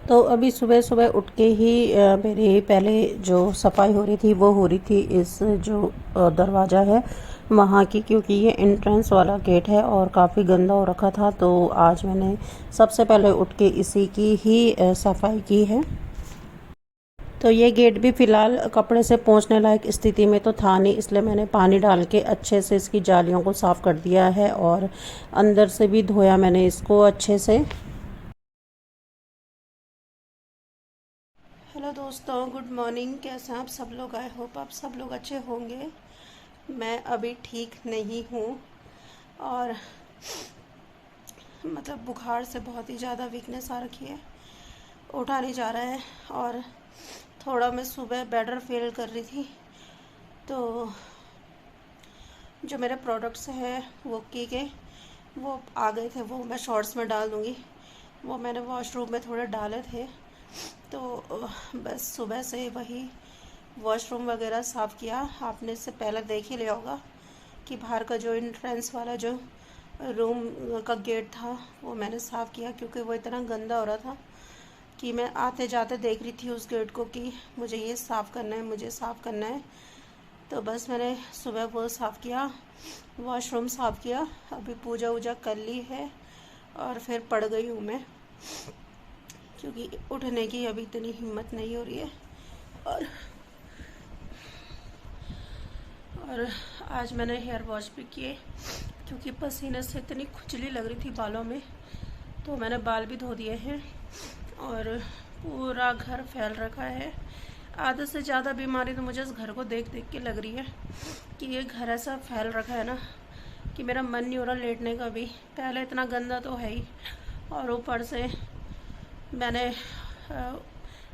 तो अभी सुबह सुबह उठ के ही मेरी पहले जो सफाई हो रही थी वो हो रही थी इस जो दरवाज़ा है वहाँ की, क्योंकि ये एंट्रेंस वाला गेट है और काफ़ी गंदा हो रखा था। तो आज मैंने सबसे पहले उठ के इसी की ही सफाई की है। तो ये गेट भी फ़िलहाल कपड़े से पोंछने लायक स्थिति में तो था नहीं, इसलिए मैंने पानी डाल के अच्छे से इसकी जालियों को साफ़ कर दिया है और अंदर से भी धोया मैंने इसको अच्छे से। हेलो दोस्तों, गुड मॉर्निंग। कैसे हैं आप सब लोग? आई होप आप सब लोग अच्छे होंगे। मैं अभी ठीक नहीं हूँ और मतलब बुखार से बहुत ही ज़्यादा वीकनेस आ रखी है, उठा नहीं जा रहा है और थोड़ा मैं सुबह बेटर फील कर रही थी। तो जो मेरे प्रोडक्ट्स हैं वो की के वो आ गए थे, वो मैं शॉर्ट्स में डाल दूँगी। वो मैंने वॉशरूम में थोड़े डाले थे, तो बस सुबह से वही वॉशरूम वगैरह साफ़ किया। आपने इससे पहले देख ही लिया होगा कि बाहर का जो एंट्रेंस वाला जो रूम का गेट था वो मैंने साफ़ किया, क्योंकि वो इतना गंदा हो रहा था कि मैं आते जाते देख रही थी उस गेट को कि मुझे ये साफ़ करना है, मुझे साफ़ करना है। तो बस मैंने सुबह वो साफ़ किया, वॉशरूम साफ़ किया, अभी पूजा वूजा कर ली है और फिर पड़ गई हूँ मैं, क्योंकि उठने की अभी इतनी हिम्मत नहीं हो रही है। और आज मैंने हेयर वॉश भी किए, क्योंकि पसीने से इतनी खुजली लग रही थी बालों में। तो मैंने बाल भी धो दिए हैं और पूरा घर फैल रखा है। आधे से ज़्यादा बीमारी तो मुझे इस घर को देख देख के लग रही है कि ये घर ऐसा फैल रखा है ना कि मेरा मन नहीं हो रहा लेटने का भी। पहले इतना गंदा तो है ही, और ऊपर से मैंने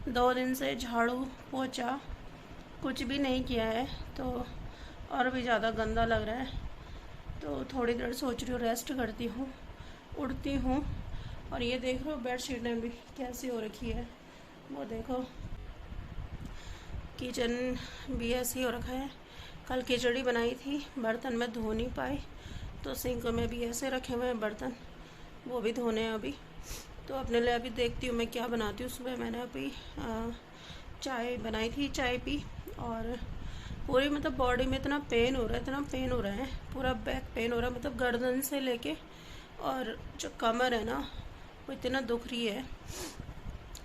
2 दिन से झाड़ू पोछा कुछ भी नहीं किया है, तो और भी ज़्यादा गंदा लग रहा है। तो थोड़ी देर सोच रही हूँ रेस्ट करती हूँ, उठती हूँ। और ये देख रहे हो बेडशीटें भी कैसी हो रखी है, वो देखो। किचन भी ऐसी हो रखा है। कल खिचड़ी बनाई थी, बर्तन में धो नहीं पाई, तो सिंक में भी ऐसे रखे हुए हैं बर्तन, वो भी धोने हैं अभी। तो अपने लिए अभी देखती हूँ मैं क्या बनाती हूँ। सुबह मैंने अभी चाय बनाई थी, चाय पी, और पूरी मतलब बॉडी में इतना पेन हो रहा है, इतना पेन हो रहा है, पूरा बैक पेन हो रहा है, मतलब गर्दन से लेके और जो कमर है ना वो इतना दुख रही है।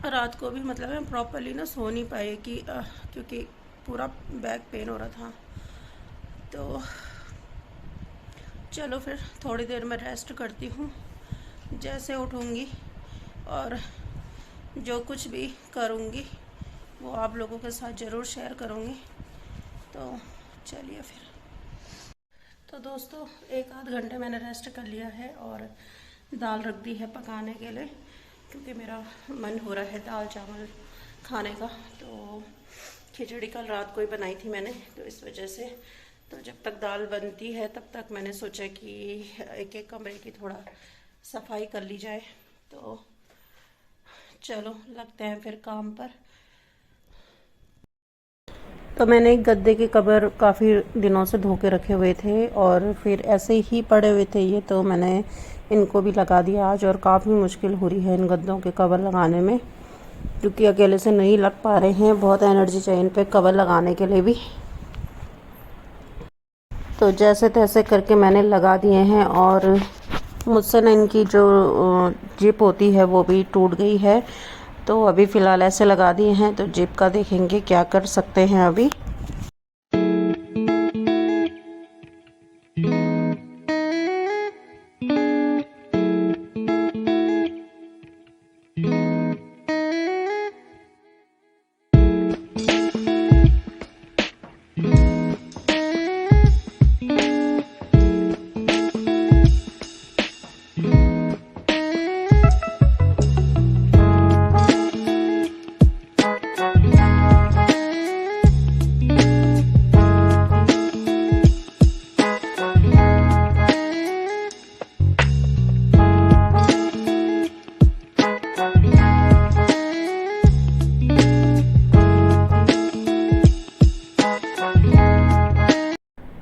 रात को भी मतलब मैं प्रॉपरली ना सो नहीं पाई क्योंकि पूरा बैक पेन हो रहा था। तो चलो फिर थोड़ी देर में रेस्ट करती हूँ, जैसे उठूँगी और जो कुछ भी करूँगी वो आप लोगों के साथ ज़रूर शेयर करूँगी। तो चलिए फिर। तो दोस्तों 1 आध घंटे मैंने रेस्ट कर लिया है और दाल रख दी है पकाने के लिए, क्योंकि मेरा मन हो रहा है दाल चावल खाने का। तो खिचड़ी कल रात को ही बनाई थी मैंने, तो इस वजह से तो जब तक दाल बनती है तब तक मैंने सोचा कि एक एक कमरे की थोड़ा सफाई कर ली जाए। तो चलो लगते हैं फिर काम पर। तो मैंने एक गद्दे के कवर काफ़ी दिनों से धो के रखे हुए थे और फिर ऐसे ही पड़े हुए थे ये, तो मैंने इनको भी लगा दिया आज। और काफ़ी मुश्किल हो रही है इन गद्दों के कवर लगाने में, क्योंकि अकेले से नहीं लग पा रहे हैं, बहुत एनर्जी चाहिए इन पे कवर लगाने के लिए भी। तो जैसे तैसे करके मैंने लगा दिए हैं और मुझसे ना इनकी जो जिप होती है वो भी टूट गई है। तो अभी फ़िलहाल ऐसे लगा दिए हैं, तो जिप का देखेंगे क्या कर सकते हैं अभी।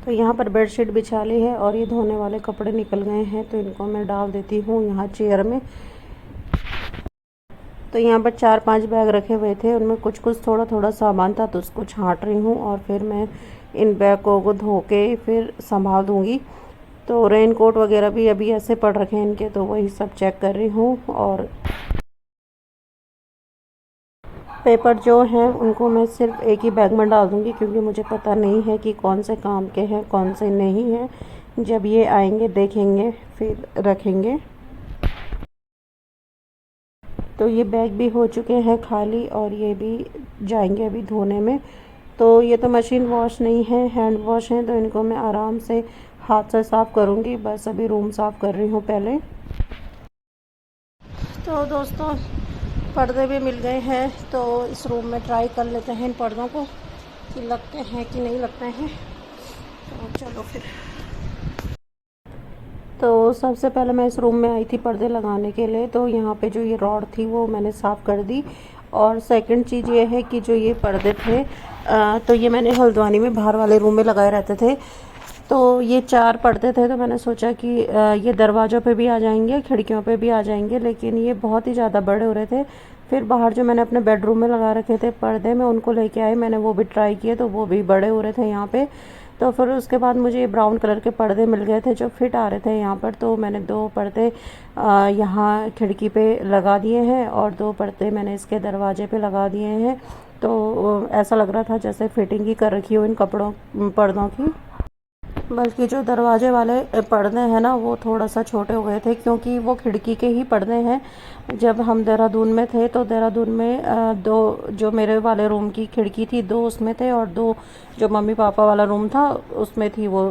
तो यहाँ पर बेडशीट बिछा ली है और ये धोने वाले कपड़े निकल गए हैं, तो इनको मैं डाल देती हूँ यहाँ चेयर में। तो यहाँ पर 4-5 बैग रखे हुए थे, उनमें कुछ कुछ थोड़ा थोड़ा सामान था, तो उसको छांट रही हूँ और फिर मैं इन बैगों को धो के फिर संभाल दूँगी। तो रेन कोट वगैरह भी अभी ऐसे पड़ रखे हैं इनके, तो वही सब चेक कर रही हूँ। और पेपर जो हैं उनको मैं सिर्फ एक ही बैग में डाल दूँगी, क्योंकि मुझे पता नहीं है कि कौन से काम के हैं कौन से नहीं हैं। जब ये आएंगे देखेंगे फिर रखेंगे। तो ये बैग भी हो चुके हैं खाली और ये भी जाएंगे अभी धोने में। तो ये तो मशीन वॉश नहीं है, हैंड वॉश है, तो इनको मैं आराम से हाथ से साफ़ करूँगी। बस अभी रूम साफ़ कर रही हूँ पहले। तो दोस्तों पर्दे भी मिल गए हैं, तो इस रूम में ट्राई कर लेते हैं इन पर्दों को कि लगते हैं कि नहीं लगते हैं। तो चलो फिर। तो सबसे पहले मैं इस रूम में आई थी पर्दे लगाने के लिए, तो यहाँ पे जो ये रॉड थी वो मैंने साफ़ कर दी। और सेकंड चीज़ ये है कि जो ये पर्दे थे तो ये मैंने हल्द्वानी में बाहर वाले रूम में लगाए रहते थे। तो ये 4 पर्दे थे, तो मैंने सोचा कि ये दरवाज़ों पे भी आ जाएंगे, खिड़कियों पे भी आ जाएंगे, लेकिन ये बहुत ही ज़्यादा बड़े हो रहे थे। फिर बाहर जो मैंने अपने बेडरूम में लगा रखे थे पर्दे, मैं उनको लेके आई, मैंने वो भी ट्राई किए, तो वो भी बड़े हो रहे थे यहाँ पे। तो फिर उसके बाद मुझे ये ब्राउन कलर के पर्दे मिल गए थे जो फिट आ रहे थे यहाँ पर। तो मैंने 2 पर्दे यहाँ खिड़की पे लगा दिए हैं और 2 पर्दे मैंने इसके दरवाजे पे लगा दिए हैं। तो ऐसा लग रहा था जैसे फिटिंग ही कर रखी हो इन पर्दों की। बल्कि जो दरवाजे वाले पर्दे हैं ना वो थोड़ा सा छोटे हो गए थे, क्योंकि वो खिड़की के ही पर्दे हैं। जब हम देहरादून में थे तो देहरादून में 2 जो मेरे वाले रूम की खिड़की थी 2 उसमें थे, और 2 जो मम्मी पापा वाला रूम था उसमें थी वो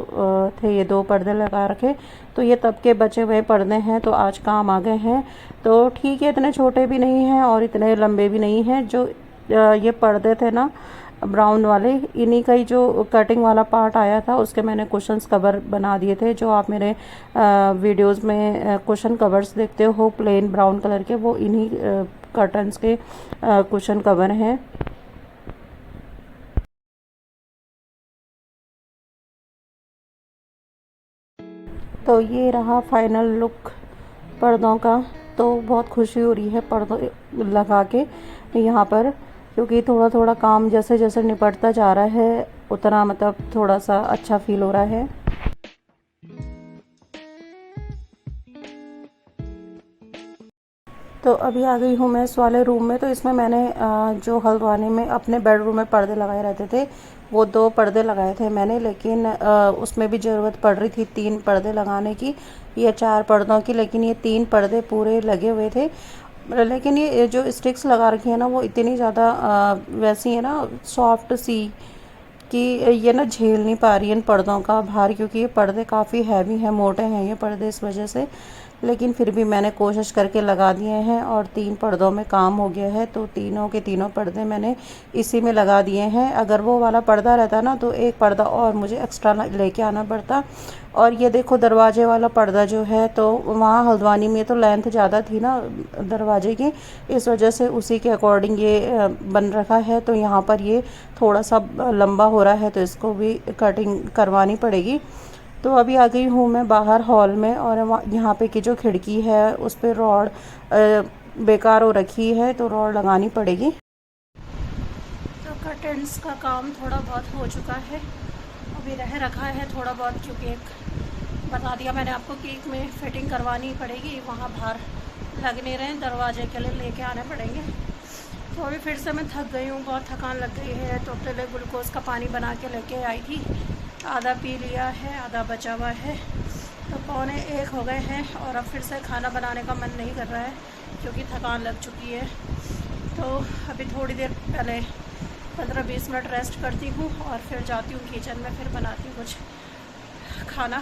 थे ये 2 पर्दे लगा रखे। तो ये तब के बचे हुए पर्दे हैं, तो आज काम आ गए हैं। तो ठीक है, इतने छोटे भी नहीं हैं और इतने लंबे भी नहीं हैं। जो ये पर्दे थे ना ब्राउन वाले, इन्हीं का ही जो कटिंग वाला पार्ट आया था उसके मैंने कुशन्स कवर बना दिए थे। जो आप मेरे वीडियोस में कुशन कवर्स देखते हो प्लेन ब्राउन कलर के, वो इन्हीं कर्टन्स के कुशन कवर हैं। तो ये रहा फाइनल लुक पर्दों का। तो बहुत खुशी हो रही है पर्दे लगा के यहाँ पर, क्योंकि थोड़ा थोड़ा काम जैसे जैसे निपटता जा रहा है उतना मतलब थोड़ा सा अच्छा फील हो रहा है। तो अभी आ गई हूँ मैं इस वाले रूम में। तो इसमें मैंने जो हल्द्वानी में अपने बेडरूम में पर्दे लगाए रहते थे वो 2 पर्दे लगाए थे मैंने, लेकिन उसमें भी ज़रूरत पड़ रही थी 3 पर्दे लगाने की या 4 पर्दों की, लेकिन ये 3 पर्दे पूरे लगे हुए थे। लेकिन ये जो स्टिक्स लगा रखी है ना वो इतनी ज़्यादा वैसी है ना सॉफ्ट सी कि ये ना झेल नहीं पा रही है इन पर्दों का भार, क्योंकि ये पर्दे काफ़ी हैवी हैं, मोटे हैं ये पर्दे इस वजह से। लेकिन फिर भी मैंने कोशिश करके लगा दिए हैं और 3 पर्दों में काम हो गया है। तो तीनों के तीनों पर्दे मैंने इसी में लगा दिए हैं। अगर वो वाला पर्दा रहता ना तो एक पर्दा और मुझे एक्स्ट्रा लेके आना पड़ता। और ये देखो दरवाजे वाला पर्दा जो है, तो वहाँ हल्द्वानी में तो लेंथ ज़्यादा थी ना दरवाजे की, इस वजह से उसी के अकॉर्डिंग ये बन रखा है। तो यहाँ पर ये थोड़ा सा लंबा हो रहा है, तो इसको भी कटिंग करवानी पड़ेगी। तो अभी आ गई हूँ मैं बाहर हॉल में, और यहाँ पे की जो खिड़की है उस पर रॉड बेकार हो रखी है, तो रॉड लगानी पड़ेगी। तो कर्टन्स का काम थोड़ा बहुत हो चुका है, अभी रह रखा है थोड़ा बहुत, क्योंकि एक बता दिया मैंने आपको कि एक में फिटिंग करवानी पड़ेगी, वहाँ बाहर लग नहीं रहे, दरवाजे के लिए लेके आने पड़ेंगे। तो अभी फिर से मैं थक गई हूँ, बहुत थकान लग गई है। तो अपने लिए ग्लूकोज़ का पानी बना के लेके आई थी, आधा पी लिया है, आधा बचा हुआ है। तो 12:45 हो गए हैं और अब फिर से खाना बनाने का मन नहीं कर रहा है, क्योंकि थकान लग चुकी है। तो अभी थोड़ी देर पहले 15-20 मिनट रेस्ट करती हूँ और फिर जाती हूँ किचन में, फिर बनाती हूँ कुछ खाना।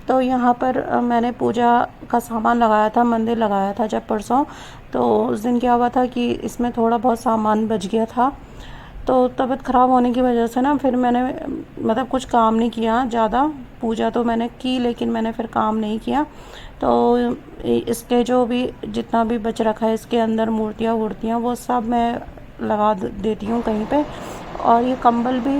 तो यहाँ पर मैंने पूजा का सामान लगाया था, मंदिर लगाया था जब परसों। तो उस दिन क्या हुआ था कि इसमें थोड़ा बहुत सामान बच गया था। तो तबीयत ख़राब होने की वजह से ना फिर मैंने मतलब कुछ काम नहीं किया ज़्यादा। पूजा तो मैंने की लेकिन मैंने फिर काम नहीं किया। तो इसके जो भी जितना भी बच रखा है इसके अंदर मूर्तियाँ वूर्तियाँ वो सब मैं लगा देती हूँ कहीं पे। और ये कंबल भी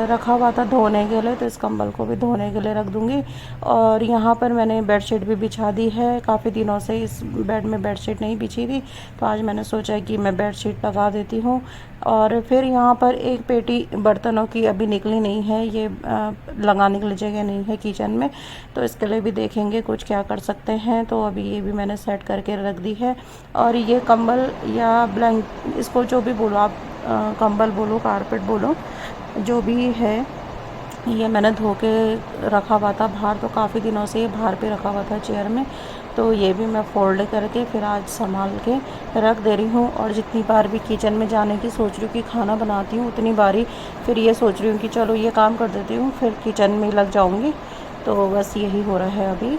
रखा हुआ था धोने के लिए, तो इस कंबल को भी धोने के लिए रख दूँगी। और यहाँ पर मैंने बेडशीट भी बिछा दी है, काफ़ी दिनों से इस बेड में बेडशीट नहीं बिछी थी, तो आज मैंने सोचा कि मैं बेडशीट लगा देती हूँ। और फिर यहाँ पर एक पेटी बर्तनों की अभी निकली नहीं है, ये लगाने के लिए जगह नहीं है किचन में, तो इसके लिए भी देखेंगे कुछ क्या कर सकते हैं। तो अभी ये भी मैंने सेट करके रख दी है। और ये कंबल या इसको जो भी बोलो आप, कंबल बोलो, कारपेट बोलो, जो भी है, ये मैंने धो के रखा हुआ था बाहर, तो काफ़ी दिनों से ये बाहर पे रखा हुआ था चेयर में, तो ये भी मैं फ़ोल्ड करके फिर आज संभाल के रख दे रही हूँ। और जितनी बार भी किचन में जाने की सोच रही हूँ कि खाना बनाती हूँ, उतनी बारी फिर ये सोच रही हूँ कि चलो ये काम कर देती हूँ, फिर किचन में लग जाऊँगी। तो बस यही हो रहा है अभी।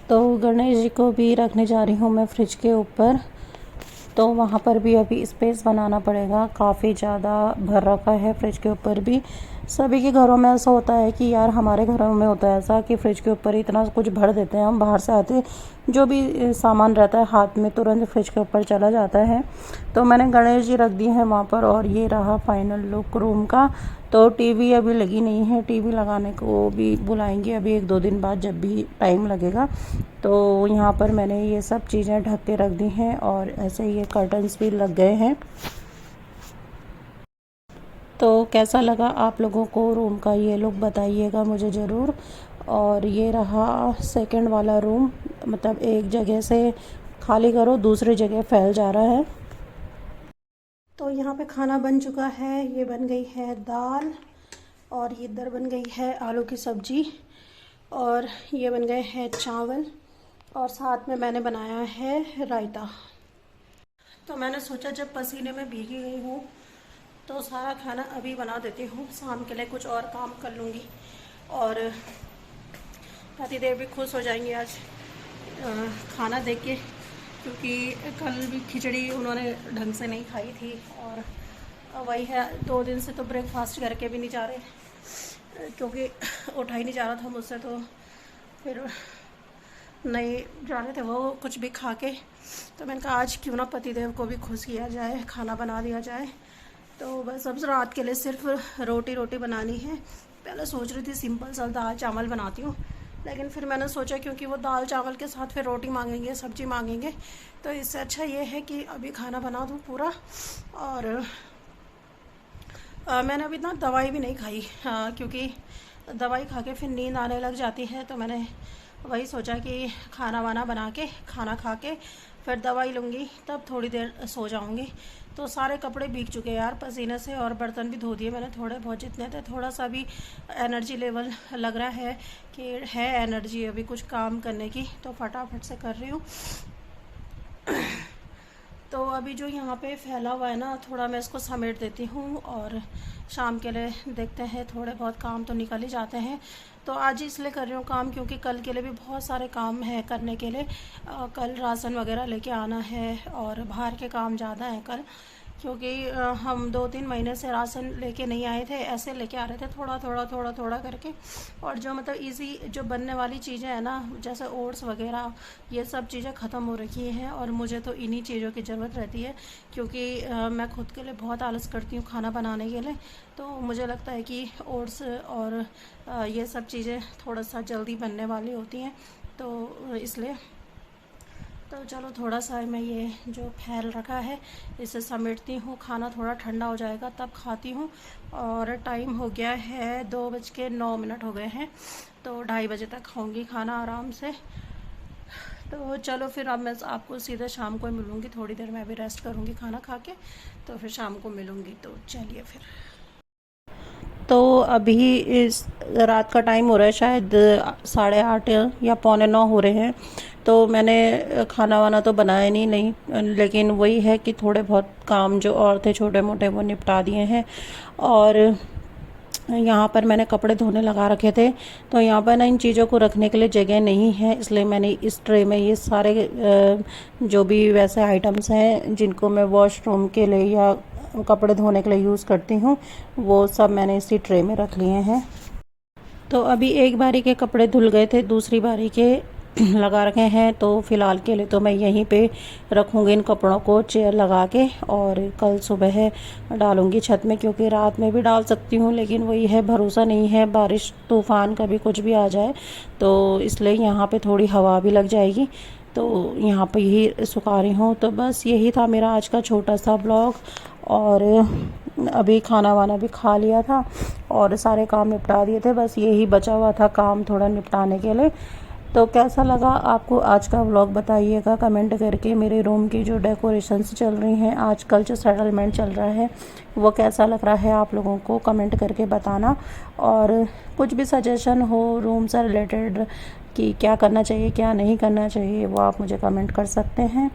तो गणेश जी को भी रखने जा रही हूँ मैं फ्रिज के ऊपर, तो वहाँ पर भी अभी स्पेस बनाना पड़ेगा, काफ़ी ज़्यादा भर रखा है फ्रिज के ऊपर भी। सभी के घरों में ऐसा होता है कि यार, हमारे घरों में होता है ऐसा कि फ्रिज के ऊपर इतना कुछ भर देते हैं हम, बाहर से आते जो भी सामान रहता है हाथ में तुरंत फ्रिज के ऊपर चला जाता है। तो मैंने गणेश जी रख दिए हैं वहाँ पर, और ये रहा फाइनल लुक रूम का। तो टीवी अभी लगी नहीं है, टीवी लगाने को भी बुलाएंगे अभी 1-2 दिन बाद, जब भी टाइम लगेगा। तो यहाँ पर मैंने ये सब चीज़ें ढक के रख दी हैं, और ऐसे ये कर्टन्स भी लग गए हैं। तो कैसा लगा आप लोगों को रूम का ये लुक, बताइएगा मुझे ज़रूर। और ये रहा सेकंड वाला रूम, मतलब एक जगह से खाली करो दूसरी जगह फैल जा रहा है। तो यहाँ पे खाना बन चुका है, ये बन गई है दाल, और ये इधर बन गई है आलू की सब्ज़ी, और ये बन गए हैं चावल, और साथ में मैंने बनाया है रायता। तो मैंने सोचा जब पसीने में भीगी गई हूँ तो सारा खाना अभी बना देती हूँ, शाम के लिए कुछ और काम कर लूँगी। और पतिदेव भी खुश हो जाएंगे आज खाना देख के, क्योंकि कल भी खिचड़ी उन्होंने ढंग से नहीं खाई थी, और वही है 2 दिन से तो ब्रेकफास्ट करके भी नहीं जा रहे, क्योंकि उठा ही नहीं जा रहा था मुझसे, तो फिर नहीं जा रहे थे वो कुछ भी खा के। तो मैंने कहा आज क्यों ना पतिदेव को भी खुश किया जाए, खाना बना दिया जाए। तो बस अब रात के लिए सिर्फ रोटी बनानी है। पहले सोच रही थी सिंपल सा दाल चावल बनाती हूँ, लेकिन फिर मैंने सोचा क्योंकि वो दाल चावल के साथ फिर रोटी मांगेंगे, सब्जी मांगेंगे, तो इससे अच्छा ये है कि अभी खाना बना दूँ पूरा। और मैंने अभी ना दवाई भी नहीं खाई, क्योंकि दवाई खा के फिर नींद आने लग जाती है, तो मैंने वही सोचा कि खाना वाना बना के, खाना खा के फिर दवाई लूँगी, तब थोड़ी देर सो जाऊँगी। तो सारे कपड़े भीग चुके यार पसीने से, और बर्तन भी धो दिए मैंने थोड़े बहुत जितने थे। थोड़ा सा भी एनर्जी लेवल लग रहा है कि है एनर्जी अभी कुछ काम करने की, तो फटाफट से कर रही हूँ। तो अभी जो यहाँ पे फैला हुआ है ना, थोड़ा मैं इसको समेट देती हूँ, और शाम के लिए देखते हैं, थोड़े बहुत काम तो निकल ही जाते हैं। तो आज इसलिए कर रही हूँ काम, क्योंकि कल के लिए भी बहुत सारे काम हैं करने के लिए। कल राशन वगैरह लेके आना है, और बाहर के काम ज़्यादा हैं कल, क्योंकि हम 2-3 महीने से राशन लेके नहीं आए थे, ऐसे लेके आ रहे थे थोड़ा थोड़ा करके। और जो मतलब इजी जो बनने वाली चीज़ें हैं ना, जैसे ओट्स वगैरह, ये सब चीज़ें ख़त्म हो रखी हैं, और मुझे तो इन्हीं चीज़ों की ज़रूरत रहती है, क्योंकि मैं खुद के लिए बहुत आलस करती हूँ खाना बनाने के लिए। तो मुझे लगता है कि ओट्स और ये सब चीज़ें थोड़ा सा जल्दी बनने वाली होती हैं, तो इसलिए। तो चलो थोड़ा सा मैं ये जो फैल रखा है इसे समेटती हूँ, खाना थोड़ा ठंडा हो जाएगा तब खाती हूँ। और टाइम हो गया है 2:09 हो गए हैं, तो 2:30 बजे तक खाऊंगी खाना आराम से। तो चलो फिर अब मैं आपको सीधे शाम को मिलूँगी, थोड़ी देर मैं भी रेस्ट करूँगी खाना खा के, तो फिर शाम को मिलूँगी। तो चलिए फिर। तो अभी इस रात का टाइम हो रहा है, शायद 8:30 या 8:45 हो रहे हैं। तो मैंने खाना वाना तो बनाया नहीं, लेकिन वही है कि थोड़े बहुत काम जो और थे छोटे मोटे वो निपटा दिए हैं। और यहाँ पर मैंने कपड़े धोने लगा रखे थे, तो यहाँ पर ना इन चीज़ों को रखने के लिए जगह नहीं है, इसलिए मैंने इस ट्रे में ये सारे जो भी वैसे आइटम्स हैं जिनको मैं वॉशरूम के लिए या कपड़े धोने के लिए यूज़ करती हूँ, वो सब मैंने इसी ट्रे में रख लिए हैं। तो अभी एक बारी के कपड़े धुल गए थे, दूसरी बारी के लगा रखे हैं, तो फ़िलहाल के लिए तो मैं यहीं पे रखूँगी इन कपड़ों को चेयर लगा के, और कल सुबह डालूँगी छत में, क्योंकि रात में भी डाल सकती हूँ, लेकिन वही है भरोसा नहीं है, बारिश तूफ़ान कभी कुछ भी आ जाए, तो इसलिए यहाँ पे थोड़ी हवा भी लग जाएगी, तो यहाँ पे यही सुखा रही हूँ। तो बस यही था मेरा आज का छोटा सा ब्लॉग, और अभी खाना वाना भी खा लिया था और सारे काम निपटा दिए थे, बस यही बचा हुआ था काम थोड़ा निपटाने के लिए। तो कैसा लगा आपको आज का व्लॉग बताइएगा कमेंट करके। मेरे रूम की जो डेकोरेशंस चल रही हैं आजकल, जो सेटलमेंट चल रहा है, वो कैसा लग रहा है आप लोगों को कमेंट करके बताना। और कुछ भी सजेशन हो रूम से रिलेटेड कि क्या करना चाहिए क्या नहीं करना चाहिए, वो आप मुझे कमेंट कर सकते हैं।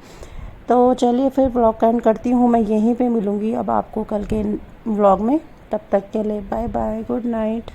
तो चलिए फिर व्लॉग का एंड करती हूँ, मैं यहीं पे मिलूँगी अब आपको कल के व्लॉग में। तब तक के लिए बाय बाय, गुड नाइट।